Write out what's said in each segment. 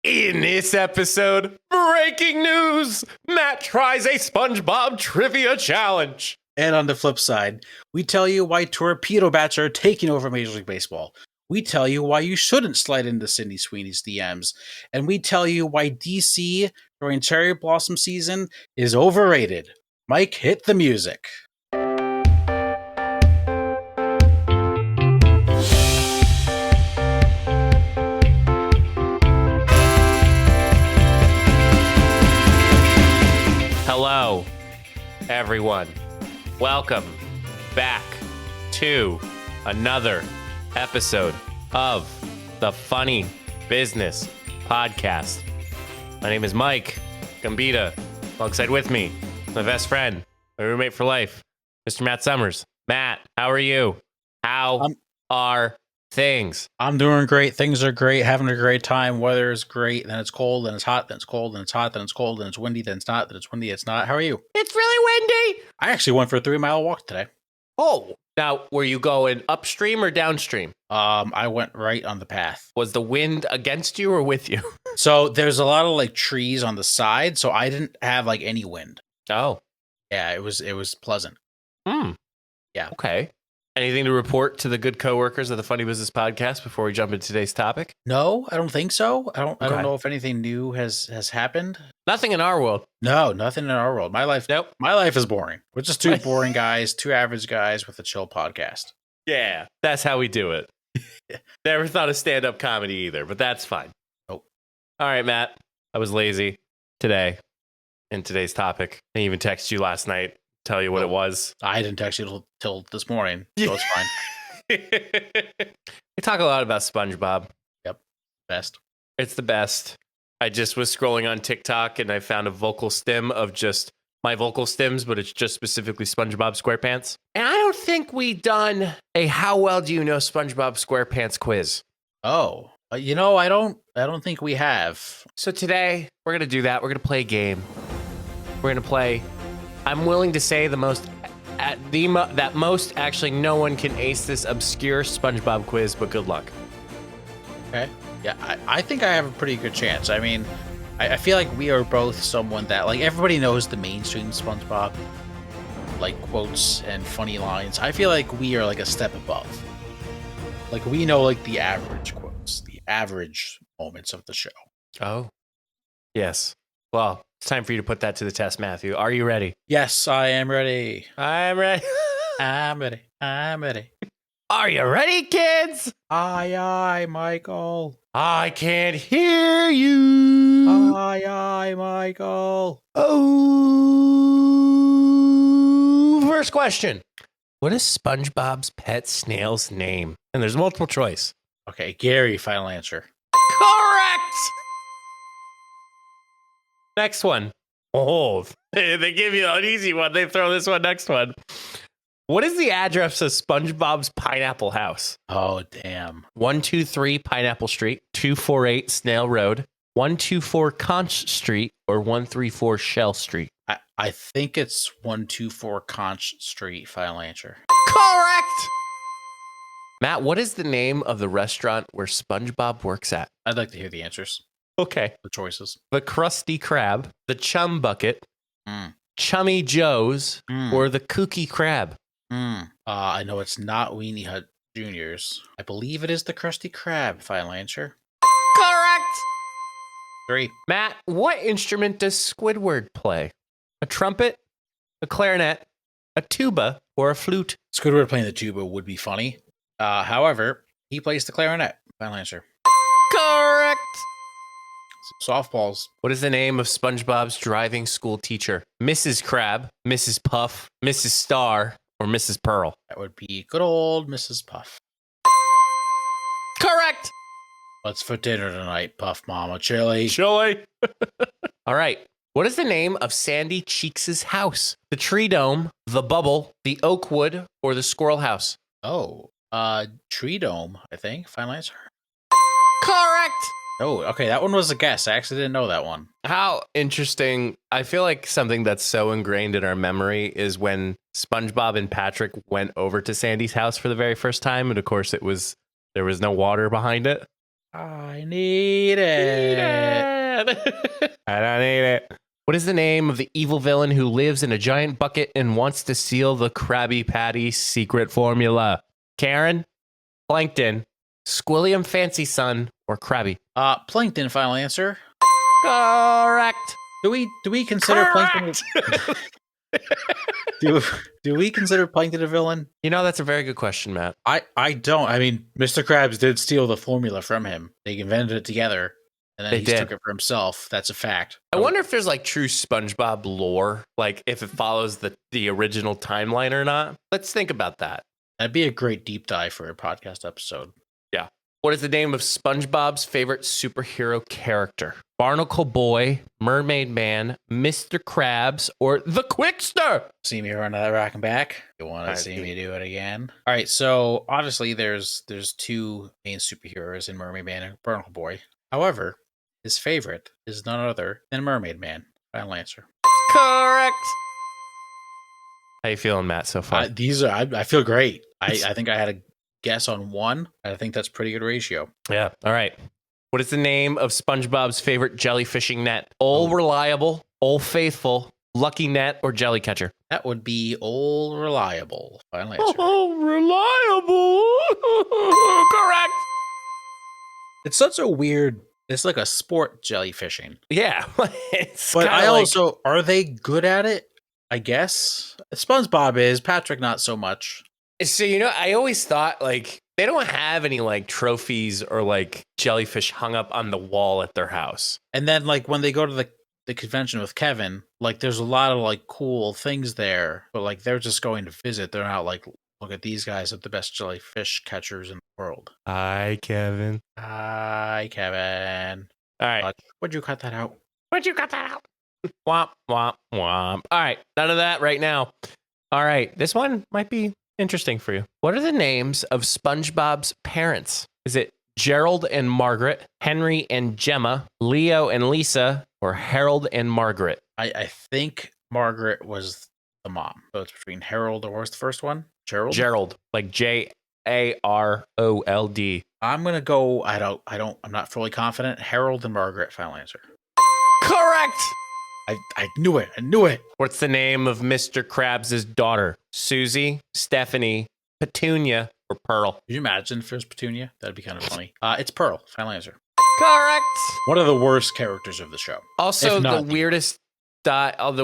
In this episode, breaking news! Matt tries a SpongeBob trivia challenge. And on the flip side, we tell you why torpedo bats are taking over Major League Baseball. We tell you why you shouldn't slide into Sydney Sweeney's DMs. And we tell you why DC during cherry blossom season is overrated. Mike, hit the music. Hello, everyone. Welcome back to another episode of the Funny Business Podcast. My name is Mike Gambita. Alongside with me, my best friend, my roommate for life, Mr. Matt Summers. Matt, how are you? How are things? I'm doing great. Things are great. Having a great time. Weather is great. Then it's cold. Then it's hot. Then it's cold. Then it's hot. Then it's cold. Then it's windy. Then it's not. Then it's windy. It's not. How are you? It's really windy. I actually went for a 3-mile walk today. Oh, now were you going upstream or downstream? I went right on the path. Was the wind against you or with you? So there's a lot of like trees on the side, so I didn't have like any wind. Oh, Yeah, it was pleasant. Yeah. Okay. Anything to report to the good coworkers of the Funny Business Podcast before we jump into today's topic? No, I don't think so. I don't Okay. know if anything new has happened. Nothing in our world. No, nothing in our world. My life is boring. We're just two boring guys, two average guys with a chill podcast. Yeah, that's how we do it. Never thought of stand-up comedy either, but that's fine. Nope. All right, Matt. I was lazy today in today's topic. I even texted you last night, tell you what it was. I didn't text you till this morning, so it's fine. We talk a lot about SpongeBob. Yep. Best. It's the best. I just was scrolling on TikTok and I found a vocal stem of just my vocal stems, but it's just specifically SpongeBob SquarePants. And I don't think we done a how well do you know SpongeBob SquarePants quiz. Oh, I don't think we have. So today we're going to do that. We're going to play a game. We're going to play, I'm willing to say that most actually no one can ace this obscure SpongeBob quiz, but good luck. Okay. Yeah, I think I have a pretty good chance. I mean, I feel like we are both someone that, like, everybody knows the mainstream SpongeBob, like, quotes and funny lines. I feel like we are, like, a step above. Like, we know, like, the average quotes, the average moments of the show. Oh, yes. Well, it's time for you to put that to the test, Matthew. Are you ready? Yes, I am ready. I'm ready. I'm ready. I'm ready. Are you ready, kids? Aye, Michael. I can't hear you. Aye, Michael. Oh. First question. What is SpongeBob's pet snail's name? And there's multiple choice. Okay, Gary, final answer. Correct. Next one. Oh, they give you an easy one. They throw this one next one. What is the address of SpongeBob's Pineapple House? Oh, damn. 123 Pineapple Street, 248 Snail Road, 124 Conch Street, or 134 Shell Street? I think it's 124 Conch Street, final answer. Correct! Matt, what is the name of the restaurant where SpongeBob works at? I'd like to hear the answers, Okay. the choices. The Krusty Krab, the Chum Bucket, Mm. Chummy Joe's, Mm. or the Kooky Krab? I know it's not Weenie Hut Juniors. I believe it is the Krusty Krab, final answer. Correct! 3. Matt, what instrument does Squidward play? A trumpet, a clarinet, a tuba, or a flute? Squidward playing the tuba would be funny. However, he plays the clarinet, final answer. Correct! Softballs. What is the name of SpongeBob's driving school teacher? Mrs. Krab, Mrs. Puff, Mrs. Star, or Mrs. Pearl? That would be good old Mrs. Puff. Correct! What's for dinner tonight, Puff Mama? Chili. Chili. All right. What is the name of Sandy Cheeks' house? The Tree Dome, the Bubble, the Oakwood, or the Squirrel House? Oh, Tree Dome, I think. Final answer. Correct! Oh, okay. That one was a guess. I actually didn't know that one. How interesting. I feel like something that's so ingrained in our memory is when SpongeBob and Patrick went over to Sandy's house for the very first time. And of course, there was no water behind it. I need it. I don't need it. What is the name of the evil villain who lives in a giant bucket and wants to steal the Krabby Patty secret formula? Karen, Plankton, Squilliam Fancy Son, or Krabby? Plankton, final answer. Correct. Do we consider Plankton? Do we consider Plankton a villain? You know, that's a very good question, Matt. I don't. I mean, Mr. Krabs did steal the formula from him. They invented it together, and then he took it for himself. That's a fact. I wonder if there's like true SpongeBob lore, like if it follows the original timeline or not. Let's think about that. That'd be a great deep dive for a podcast episode. Yeah. What is the name of SpongeBob's favorite superhero character? Barnacle Boy, Mermaid Man, Mr. Krabs, or the Quickster? See me run that rack and back? You want to see me do it again? All right, so obviously there's two main superheroes in Mermaid Man and Barnacle Boy. However, his favorite is none other than Mermaid Man. Final answer. Correct. How you feeling, Matt, so far? I feel great. I think I had a guess on one. I think that's pretty good ratio. Yeah. All right. What is the name of SpongeBob's favorite jellyfishing net? Old Reliable, Old Faithful, Lucky Net, or Jelly Catcher? That would be Old Reliable. Final answer. Oh, Reliable. Correct. It's such a weird. It's like a sport jellyfishing. Yeah. But I also, are they good at it? I guess. SpongeBob is. Patrick, not so much. So, you know, I always thought like they don't have any like trophies or like jellyfish hung up on the wall at their house. And then like when they go to the convention with Kevin, like there's a lot of like cool things there, but like they're just going to visit. They're not like, look at these guys are the best jellyfish catchers in the world. Hi, Kevin. Hi, Kevin. All right. Would you cut that out? Would you cut that out? Womp, womp, womp. All right. None of that right now. All right. This one might be interesting for you. What are the names of SpongeBob's parents? Is it Gerald and Margaret, Henry and Gemma, Leo and Lisa, or Harold and Margaret? I think Margaret was the mom. So it's between Harold, or what was the first one? Gerald? Gerald, like Jarold. I'm gonna go. I'm not fully confident. Harold and Margaret. Final answer. Correct. I knew it. I knew it. What's the name of Mr. Krabs' daughter? Susie, Stephanie, Petunia, or Pearl? Could you imagine if it was Petunia? That'd be kind of funny. It's Pearl. Final answer. Correct. One of the worst characters of the show. Also, the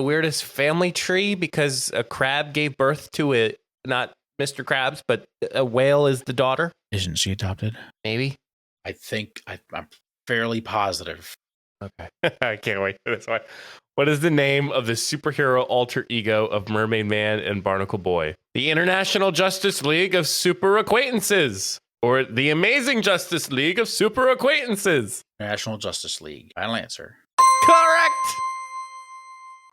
weirdest family tree because a crab gave birth to it. Not Mr. Krabs, but a whale is the daughter. Isn't she adopted? Maybe. I think I'm fairly positive. Okay. I can't wait for this one. What is the name of the superhero alter ego of Mermaid Man and Barnacle Boy? The International Justice League of Super Acquaintances, or the Amazing Justice League of Super Acquaintances? National Justice League. Final answer. Correct.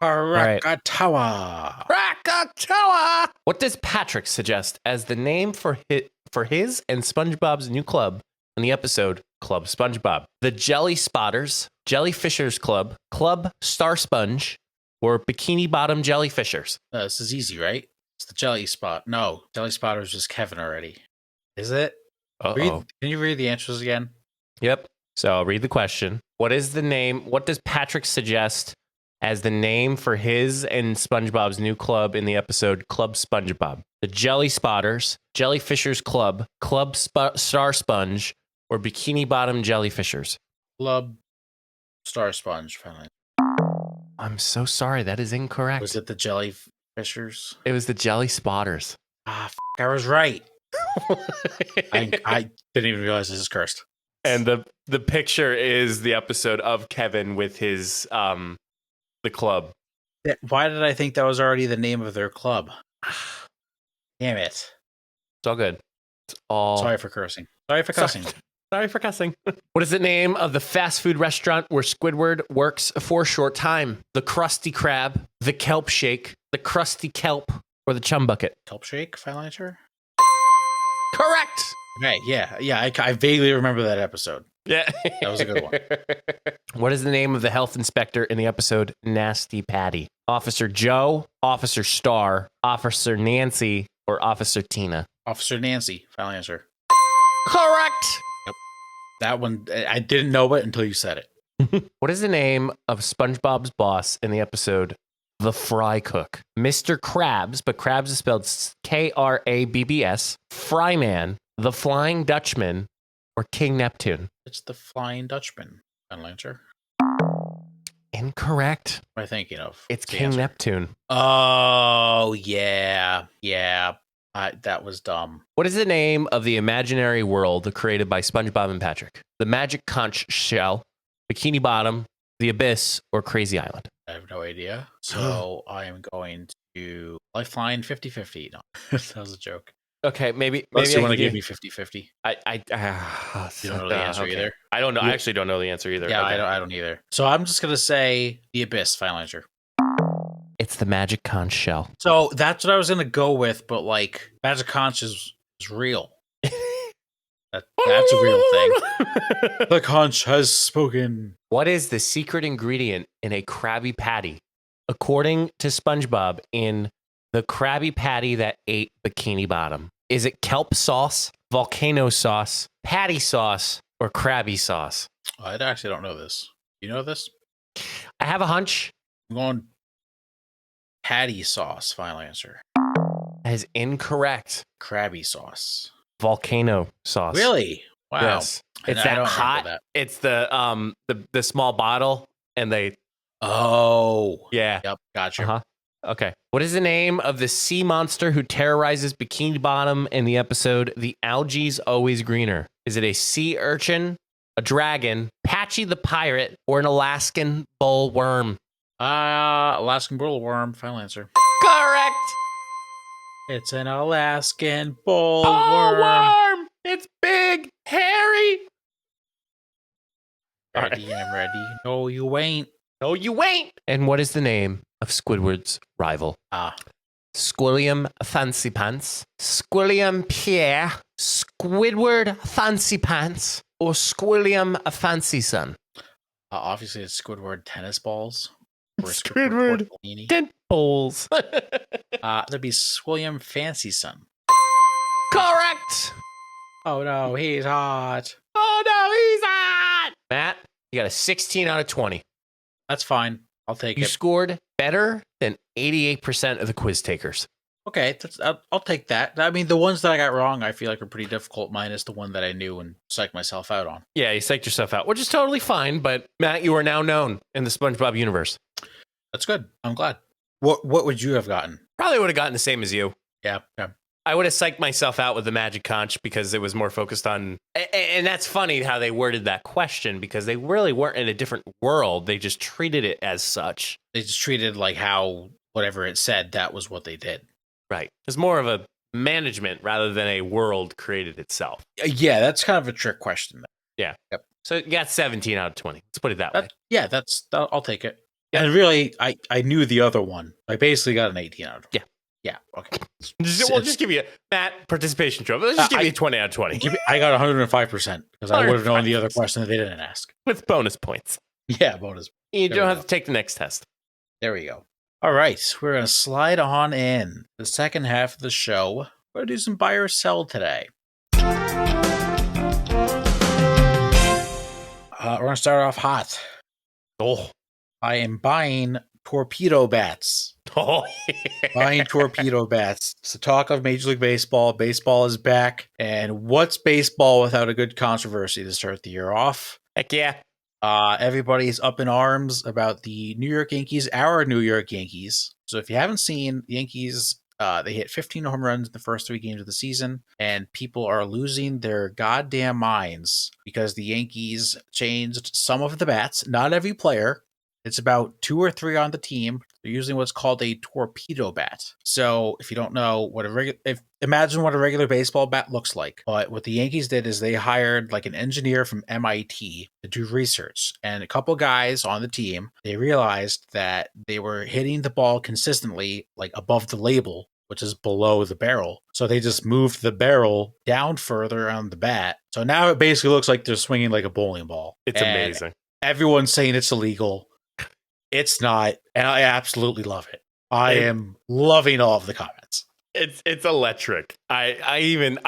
Krakatawa. Krakatawa. What does Patrick suggest as the name for his and SpongeBob's new club in the episode Club SpongeBob? The Jelly Spotters, Jellyfishers Club, Club Star Sponge, or Bikini Bottom Jellyfishers? This is easy, right? It's the Jelly Spot. No, Jelly Spotter's just Kevin already. Is it? Uh-oh. Can you read the answers again? Yep. So I'll read the question. What is the name? What does Patrick suggest as the name for his and SpongeBob's new club in the episode Club SpongeBob? The Jelly Spotters, Jellyfishers Club, Club Star Sponge, or Bikini Bottom Jellyfishers? Club Star Sponge. Finally. I'm so sorry. That is incorrect. Was it the Jellyfishers? It was the Jelly Spotters. I was right. I didn't even realize this is cursed. And the picture is the episode of Kevin with his the club. Why did I think that was already the name of their club? Damn it. It's all good. It's all Sorry for cursing. Sorry for cussing. Sorry for cussing. What is the name of the fast food restaurant where Squidward works for a short time? The Krusty Krab, the Kelp Shake, the Krusty Kelp, or the Chum Bucket? Kelp Shake, final answer? Correct. Okay, yeah. I vaguely remember that episode. Yeah. That was a good one. What is the name of the health inspector in the episode Nasty Patty? Officer Joe, Officer Star, Officer Nancy, or Officer Tina? Officer Nancy, final answer. Correct. Yep. That one, I didn't know it until you said it. What is the name of SpongeBob's boss in the episode The Fry Cook? Mr. Krabs, but Krabs is spelled Krabbs, Fryman, the Flying Dutchman, or King Neptune? It's the Flying Dutchman. Final answer. Incorrect. What am I thinking of? It's What's the King answer? Neptune. Oh, yeah. That was dumb. What is the name of the imaginary world created by SpongeBob and Patrick? The Magic Conch Shell, Bikini Bottom, The Abyss, or Crazy Island? I have no idea. So I am going to Lifeline 50-50. No, that was a joke. Okay, maybe Unless you want to give give me 50-50. You don't know the answer either? I don't know. I actually don't know the answer either. Yeah, Okay. I don't either. So I'm just going to say The Abyss. Final answer. It's the Magic Conch Shell. So that's what I was going to go with, but like Magic Conch is real. That's a real thing. The conch has spoken. What is the secret ingredient in a Krabby Patty? According to SpongeBob in The Krabby Patty That Ate Bikini Bottom. Is it kelp sauce, volcano sauce, patty sauce, or Krabby sauce? I actually don't know this. You know this? I have a hunch. I'm going patty sauce. Final answer. That is incorrect. Krabby sauce. Volcano sauce. Really? Wow. Yes. It's I that don't remember hot. that. It's the small bottle, and they. Oh. Yeah. Yep. Gotcha. Uh-huh. Okay. What is the name of the sea monster who terrorizes Bikini Bottom in the episode The Algae's Always Greener? Is it a sea urchin, a dragon, Patchy the pirate, or an Alaskan bullworm? Alaskan bullworm. Final answer. Correct. It's an Alaskan bullworm. Bullworm. It's big, hairy. Ready, I'm ready. No, you ain't. No, you ain't. And what is the name of Squidward's rival? Squilliam Fancy Pants, Squilliam Pierre, Squidward Fancy Pants, or Squilliam Fancy Son? Obviously, it's Squidward tennis balls. Or Squidward tortellini. tent balls. That'd be William Fancy Son. Correct. Oh no, he's hot. Oh no, he's hot. Matt, you got a 16 out of 20. That's fine. I'll take You it. scored better than 88% of the quiz takers. Okay, I'll take that. I mean, the ones that I got wrong, I feel like are pretty difficult. Minus the one that I knew and psyched myself out on. Yeah, you psyched yourself out, which is totally fine. But Matt, you are now known in the SpongeBob universe. That's good. I'm glad. What would you have gotten? Probably would have gotten the same as you. Yeah. I would have psyched myself out with the Magic Conch because it was more focused on, and that's funny how they worded that question because they really weren't in a different world. They just treated it as such. They just treated like how whatever it said, that was what they did. Right. It's more of a management rather than a world created itself. Yeah, that's kind of a trick question. Yeah. Yep. So you got 17 out of 20. Let's put it that way. Yeah, I'll take it. Yeah. And really, I knew the other one. I basically got an 18 out of 20. Yeah, okay. We'll just give you Matt participation trophy. Let's just give you a 20 out of 20 I got 105% because I would have known the other question that they didn't ask. with bonus points. Yeah, bonus. You There don't we have go. to take the next test. There we go. All right, we're going to slide on in the second half of the show. We're going to do some buy or sell today. We're going to start off hot. Oh, I am buying torpedo bats. oh Buying torpedo bats. It's the talk of Major League Baseball. Baseball is back. And what's baseball without a good controversy to start the year off? Heck yeah. Everybody's up in arms about the New York Yankees, our New York Yankees. So if you haven't seen, the Yankees, they hit 15 home runs in the first 3 games of the season, and people are losing their goddamn minds because the Yankees changed some of the bats, not every player. It's about 2 or 3 on the team. They're using what's called a torpedo bat. So if you don't know what imagine what a regular baseball bat looks like. But what the Yankees did is they hired like an engineer from MIT to do research. And a couple guys on the team, they realized that they were hitting the ball consistently like above the label, which is below the barrel. So they just moved the barrel down further on the bat. So now it basically looks like they're swinging like a bowling ball. It's And amazing. Everyone's saying it's illegal. It's not, and I absolutely love it. I am loving all of the comments. It's electric. I even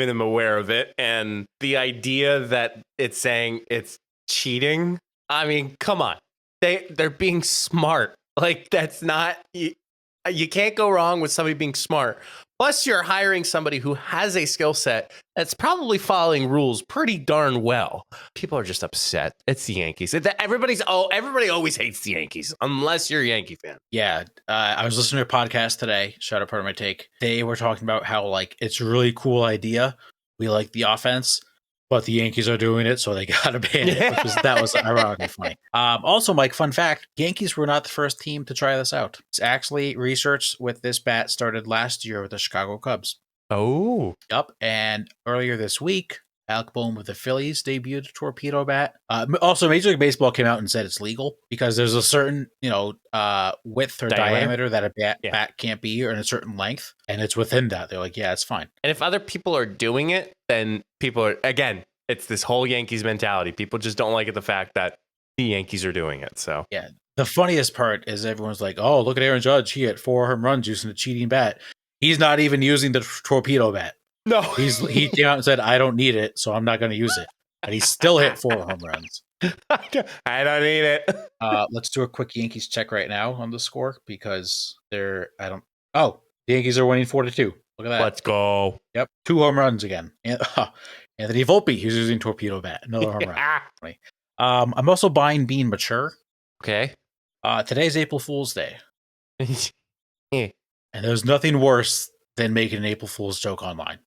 am aware of it, and the idea that it's saying it's cheating, I mean, come on. They're being smart. Like, that's not you can't go wrong with somebody being smart. Plus, you're hiring somebody who has a skill set that's probably following rules pretty darn well. People are just upset. It's the Yankees. Everybody always hates the Yankees unless you're a Yankee fan. Yeah, I was listening to a podcast today. Shout out Part of My Take. They were talking about how like it's a really cool idea. We like the offense, but the Yankees are doing it, so they gotta ban it. That was ironically funny. Also, Mike, fun fact: Yankees were not the first team to try this out. It's actually research with this bat started last year with the Chicago Cubs. Oh, Yep, and earlier this week, Alec Boehm with the Phillies debuted a torpedo bat. Also, Major League Baseball came out and said it's legal because there's a certain, width or diameter that a bat can't be, or in a certain length, and it's within that. They're like, yeah, it's fine. And if other people are doing it, then people are, again, it's this whole Yankees mentality. People just don't like the fact that the Yankees are doing it. So yeah, the funniest part is everyone's like, oh, look at Aaron Judge. He hit 4 home runs using a cheating bat. He's not even using the torpedo bat. No, he came out and said, I don't need it, so I'm not going to use it. And he still hit 4 home runs. I don't need it. Let's do a quick Yankees check right now on the score because the Yankees are winning 4-2. Look at that. Let's go. Yep. 2 home runs again. Anthony Volpe, he's using torpedo bat. Another home run. I'm also buying Being Mature. Okay. Today's April Fool's Day. Yeah. And there's nothing worse than making an April Fool's joke online.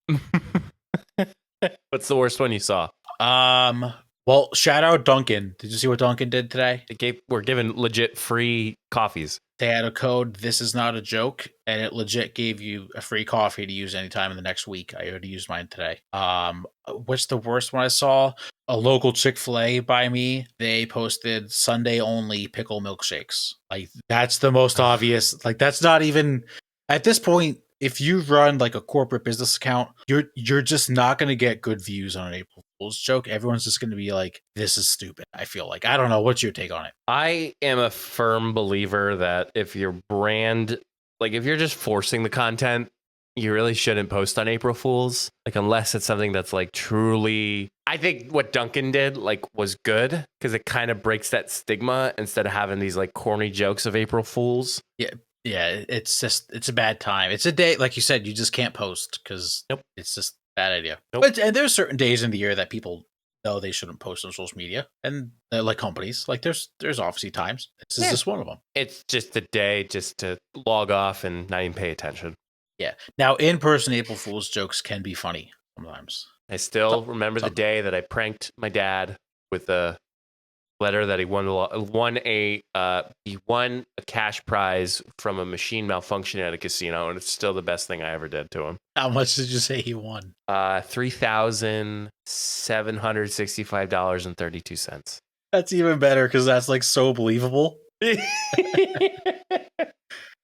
What's the worst one you saw? Well, shout out Dunkin'. Did you see what Dunkin' did today? We're giving legit free coffees. They had a code, "This is not a joke," and it legit gave you a free coffee to use anytime in the next week. I already used mine today. What's the worst one I saw? A local Chick-fil-A by me, they posted Sunday only pickle milkshakes. Like, that's the most obvious. Like, that's not even at this point. If you run like a corporate business account, you're just not going to get good views on an April Fool's joke. Everyone's just going to be like, "This is stupid." I feel like I don't know. What's your take on it? I am a firm believer that if your brand, like if you're just forcing the content, you really shouldn't post on April Fools. Like unless it's something that's like truly. I think what Duncan did like was good because it kind of breaks that stigma instead of having these like corny jokes of April Fools. Yeah, it's a bad time. It's a day, like you said, you just can't post because it's just a bad idea. But and there's certain days in the year that people know they shouldn't post on social media, and like companies, like there's obviously times. This is just one of them. It's just a day just to log off and not even pay attention. Yeah. Now, in-person April Fool's jokes can be funny sometimes. I still remember the day that I pranked my dad with a letter that he won a cash prize from a machine malfunction at a casino, and it's still the best thing I ever did to him. How much did you say he won? $3,765.32. That's even better because that's like so believable.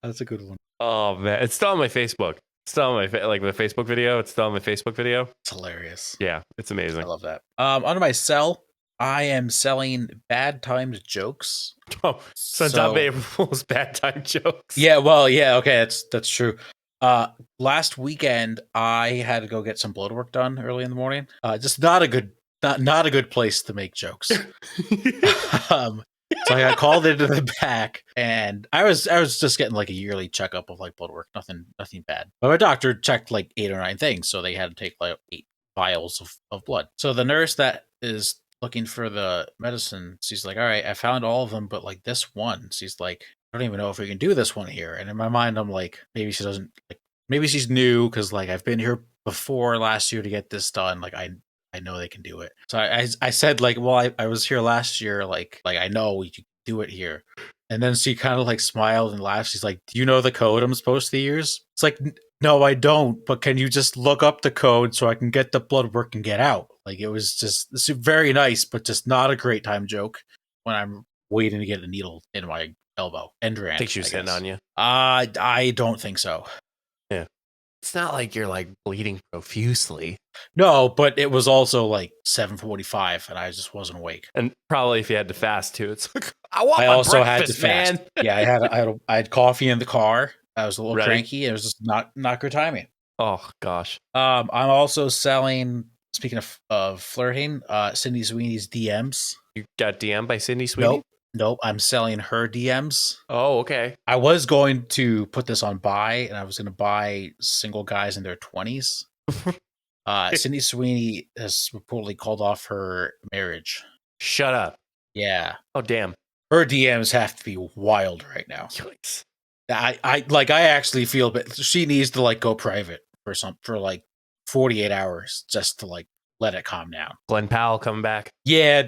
That's a good one. Oh man, it's still on my Facebook. It's still on my like the Facebook video. It's still on my Facebook video. It's hilarious. Yeah, it's amazing. I love that. Under my sell, I am selling bad timed jokes. Oh, so it's not April Fool's bad time jokes. Yeah, well, yeah, okay, that's true. Last weekend I had to go get some blood work done early in the morning. Just not a good place to make jokes. So I got called into the back, and I was just getting like a yearly checkup of like blood work, nothing bad. But my doctor checked like 8 or 9 things, so they had to take like 8 vials of blood. So the nurse that is looking for the medicine, she's like, "All right, I found all of them, but like this one," she's like, "I don't even know if we can do this one here." And in my mind, I'm like, maybe she doesn't, like, maybe she's new because like I've been here before last year to get this done. Like I know they can do it. So I said like, well, I was here last year. Like I know we can do it here. And then she kind of like smiled and laughed. She's like, "Do you know the code I'm supposed to use?" It's like, "No, I don't. But can you just look up the code so I can get the blood work and get out?" Like it was just very nice, but just not a great time joke when I'm waiting to get a needle in my elbow. I think she was hitting on you. I don't think so. Yeah. It's not like you're like bleeding profusely. No, but it was also like 7:45 and I just wasn't awake. And probably if you had to fast too, it's like, I also had to fast. Man. Yeah, I had coffee in the car. I was a little cranky. It was just not good timing. Oh gosh. I'm also selling, speaking of flirting, Sydney Sweeney's DMs. You got DM by Sydney Sweeney? Nope. I'm selling her DMs. Oh, okay. I was going to put this on buy, and I was going to buy single guys in their 20s. Sydney Sweeney has reportedly called off her marriage. Shut up. Yeah. Oh, damn. Her DMs have to be wild right now. Yikes. I actually feel that she needs to like go private for like 48 hours just to like let it calm down. Glenn Powell coming back. Yeah,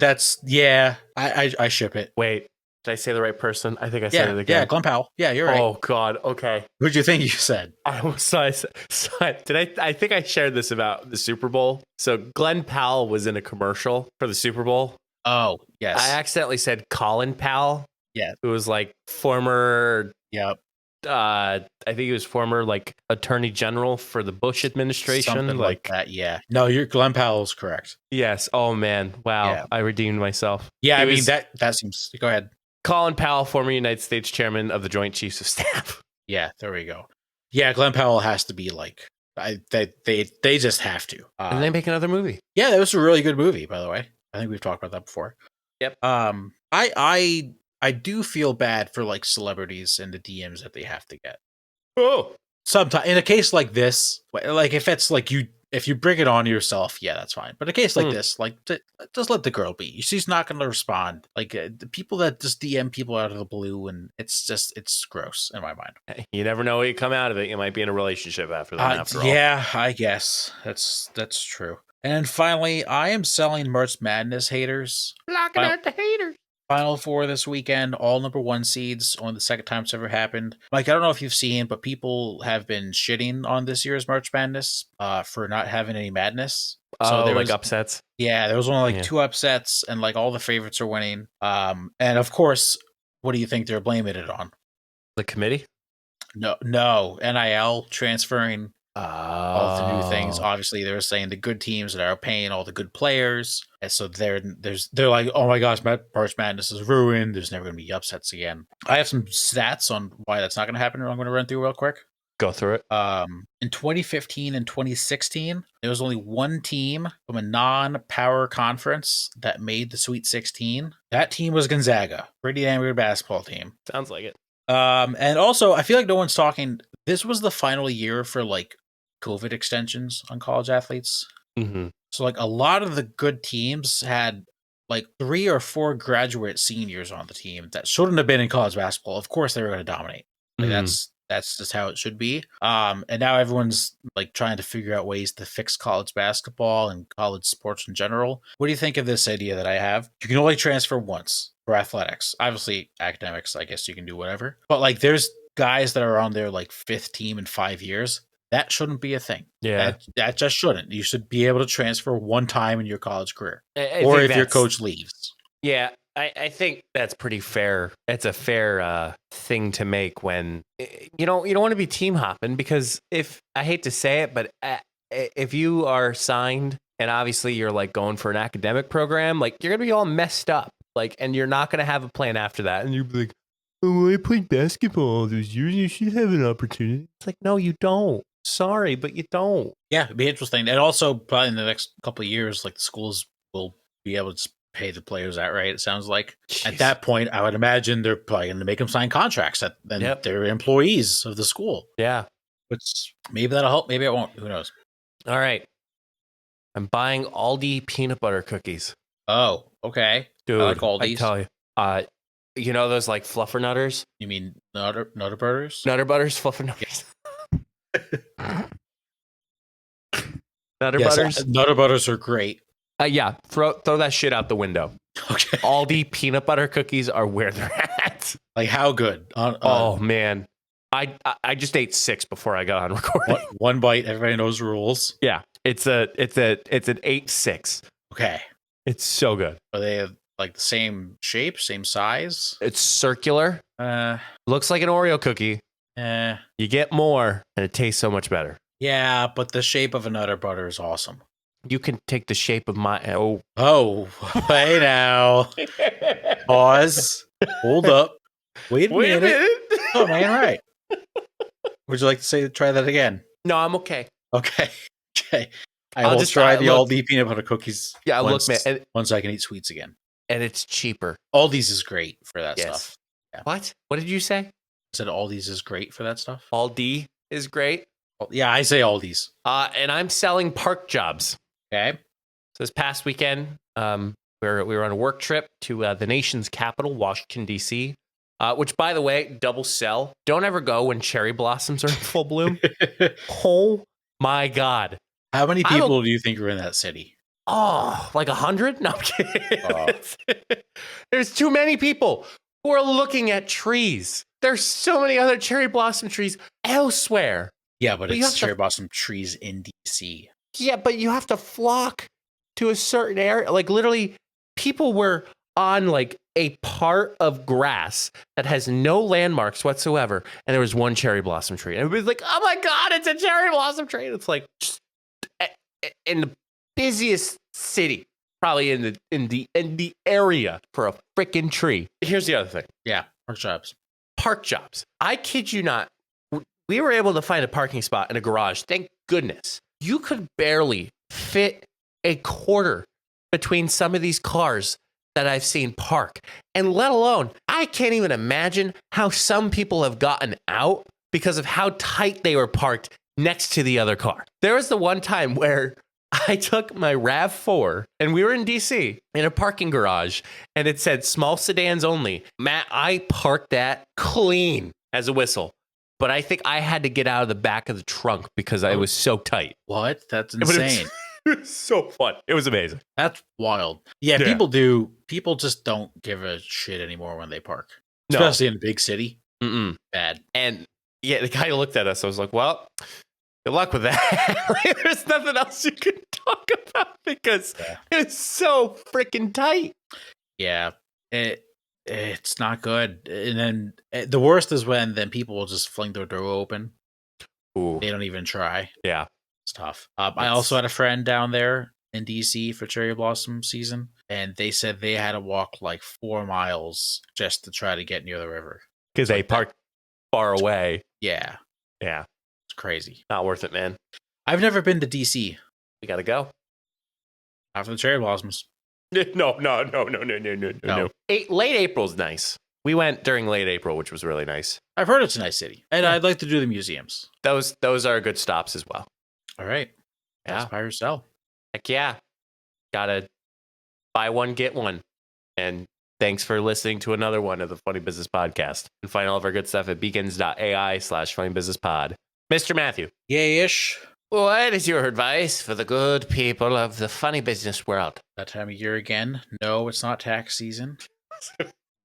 I ship it. Wait, did I say the right person? I think I said it again. Yeah, Glenn Powell. Yeah, you're right. Oh, God. Okay. Who'd you think you said? I think I shared this about the Super Bowl. So Glenn Powell was in a commercial for the Super Bowl. Oh, yes. I accidentally said Colin Powell. Yeah. Who was like former. Yep. I think he was former like Attorney General for the Bush administration. Something like that. Yeah. No, Glenn Powell's correct. Yes. Oh man. Wow. Yeah. I redeemed myself. Yeah. I mean that seems. Go ahead. Colin Powell, former United States Chairman of the Joint Chiefs of Staff. Yeah. There we go. Yeah. Glenn Powell has to be like. They just have to. And they make another movie. Yeah, that was a really good movie, by the way. I think we've talked about that before. Yep. I do feel bad for like celebrities and the DMs that they have to get. Oh. Sometimes in a case like this, like if it's like if you bring it on yourself, yeah, that's fine. But a case like this, like just let the girl be. She's not going to respond. Like the people that just DM people out of the blue, and it's gross in my mind. You never know what you come out of it. You might be in a relationship after that. After all. Yeah, I guess that's true. And then finally, I am selling March Madness haters. Blocking out the haters. Final Four this weekend, all number 1 seeds, only the second time it's ever happened. Mike, I don't know if you've seen, but people have been shitting on this year's March Madness for not having any madness. So there was upsets. Yeah, there was only like 2 upsets, and like all the favorites are winning. And of course, what do you think they're blaming it on? The committee? No, NIL transferring. All the new things. Obviously, they were saying the good teams that are paying all the good players, and so they're like, oh my gosh, March Madness is ruined. There's never going to be upsets again. I have some stats on why that's not going to happen. I'm going to run through real quick. Go through it. In 2015 and 2016, there was only one team from a non-power conference that made the Sweet 16. That team was Gonzaga. Pretty damn good basketball team. Sounds like it. And also, I feel like no one's talking. This was the final year for like COVID extensions on college athletes. Mm-hmm. So like a lot of the good teams had like 3 or 4 graduate seniors on the team that shouldn't have been in college basketball. Of course they were going to dominate. Like, that's just how it should be. And now everyone's like trying to figure out ways to fix college basketball and college sports in general. What do you think of this idea that I have? You can only transfer once for athletics. Obviously academics, I guess you can do whatever. But like there's guys that are on their like 5th team in 5 years. That shouldn't be a thing. Yeah. That just shouldn't. You should be able to transfer one time in your college career. Or if your coach leaves. Yeah, I think that's pretty fair. It's a fair thing to make when you don't want to be team hopping, because if I hate to say it, but if you are signed and obviously you're like going for an academic program, like you're going to be all messed up, like, and you're not going to have a plan after that. And you'll be like, oh, I played basketball all those years. You should have an opportunity. It's like, no, you don't. Sorry, but you don't. Yeah, it'd be interesting. And also, probably in the next couple of years, like the schools will be able to pay the players outright, it sounds like. Jeez. At that point, I would imagine they're probably going to make them sign contracts that then they're employees of the school. Yeah. Which maybe that'll help. Maybe it won't. Who knows? All right. I'm buying Aldi peanut butter cookies. Oh, okay. Dude, I like Aldi's. I tell you. You know those like fluffernutters? You mean Nutter Butters? Nutter Butters, fluffernutters. Nutter yes, Butters? Nutter Butters are great. Yeah, throw that shit out the window. Okay. Aldi peanut butter cookies are where they're at. Like how good? Oh man, I just ate 6 before I got on recording. One bite. Everybody knows the rules. Yeah, it's an 8-6. Okay, it's so good. Are they like the same shape, same size? It's circular. Looks like an Oreo cookie. You get more, and it tastes so much better. Yeah, but the shape of a Nutter Butter is awesome. You can take the shape of my... Oh, hey now. Pause. Hold up. Wait a minute. Oh, man, right. Would you like to try that again? No, I'm okay. Okay. I will try the Aldi peanut butter cookies. Yeah, look, man. Once I can eat sweets again. and it's cheaper. Aldi's is great for that Yes. stuff. Yeah. What did you say? I said Aldi's is great for that stuff. Aldi is great. Yeah, I say Aldi's. And I'm selling park jobs. Okay. So this past weekend, we were on a work trip to the nation's capital, Washington, D.C., which, by the way, double sell. Don't ever go when cherry blossoms are in full bloom. Oh, my God. How many people do you think are in that city? Oh, like 100? No, I'm kidding. Oh. There's too many people who are looking at trees. There's so many other cherry blossom trees elsewhere. Yeah, but it's cherry blossom trees in DC. Yeah, but you have to flock to a certain area. Like literally, people were on like a part of grass that has no landmarks whatsoever, and there was one cherry blossom tree. And everybody's like, "Oh my God, it's a cherry blossom tree!" And it's like just in the busiest city, probably in the area for a freaking tree. Here's the other thing. Yeah, park jobs. Park jobs. I kid you not. We were able to find a parking spot in a garage. Thank goodness. You could barely fit a quarter between some of these cars that I've seen park. And let alone, I can't even imagine how some people have gotten out because of how tight they were parked next to the other car. There was the one time where I took my RAV4 and we were in DC in a parking garage and it said small sedans only. Matt, I parked that clean as a whistle. But I think I had to get out of the back of the trunk because I was so tight. What? That's insane. It was so fun. It was amazing. That's wild. Yeah, people just don't give a shit anymore when they park. No. Especially in a big city. Mm-mm. Bad. And yeah, the guy looked at us. I was like, well, good luck with that. There's nothing else you can talk about because it's so freaking tight. Yeah. It's not good. And then the worst is when then people will just fling their door open. Ooh. They don't even try. Yeah. It's tough. I also had a friend down there in DC for cherry blossom season, and they said they had to walk like 4 miles just to try to get near the river. Because they parked far away. Yeah. Yeah. It's crazy. Not worth it, man. I've never been to DC. We got to go. After the cherry blossoms. No. Late April's nice. We went during late April, which was really nice. I've heard it's a nice city, and I'd like to do the museums. Those are good stops as well. All right. Yeah. That's buy or sell. Heck yeah. Gotta buy one, get one. And thanks for listening to another one of the Funny Business Podcast. You can find all of our good stuff at beacons.ai/funnybusinesspod. Mr. Matthew. Yay-ish. What is your advice for the good people of the funny business world? That time of year again. No, it's not tax season.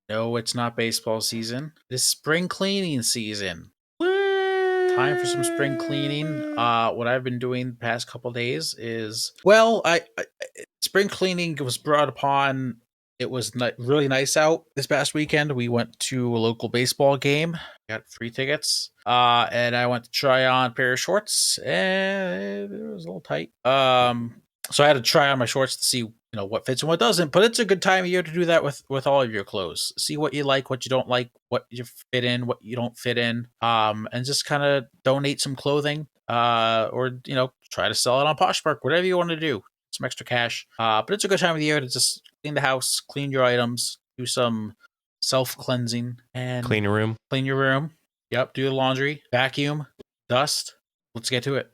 No, it's not baseball season. It's spring cleaning season. Time for some spring cleaning. What I've been doing the past couple days is, spring cleaning was brought upon. It was really nice out this past weekend. We went to a local baseball game. Got free tickets. And I went to try on a pair of shorts, and it was a little tight. So I had to try on my shorts to see, what fits and what doesn't. But it's a good time of year to do that with all of your clothes. See what you like, what you don't like, what you fit in, what you don't fit in. And just kind of donate some clothing. Or try to sell it on Poshmark, whatever you want to do. Some extra cash. But it's a good time of the year to just clean the house, clean your items, do some self-cleansing, and Clean your room. Clean your room. Yep. Do the laundry, vacuum, dust. Let's get to it.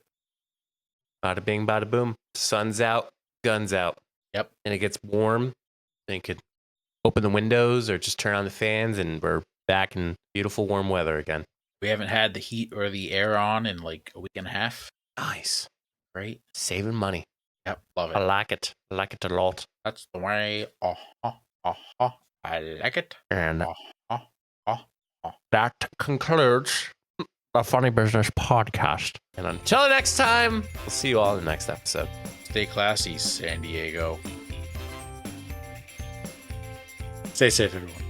Bada bing, bada boom. Sun's out, guns out. Yep. And it gets warm. And you could open the windows or just turn on the fans, and we're back in beautiful warm weather again. We haven't had the heat or the air on in like a week and a half. Nice. Great. Saving money. Yep. Love it. I like it. I like it a lot. That's the way. I like it. And that concludes the Funny Business Podcast. And until next time, we'll see you all in the next episode. Stay classy, San Diego. Stay safe, everyone.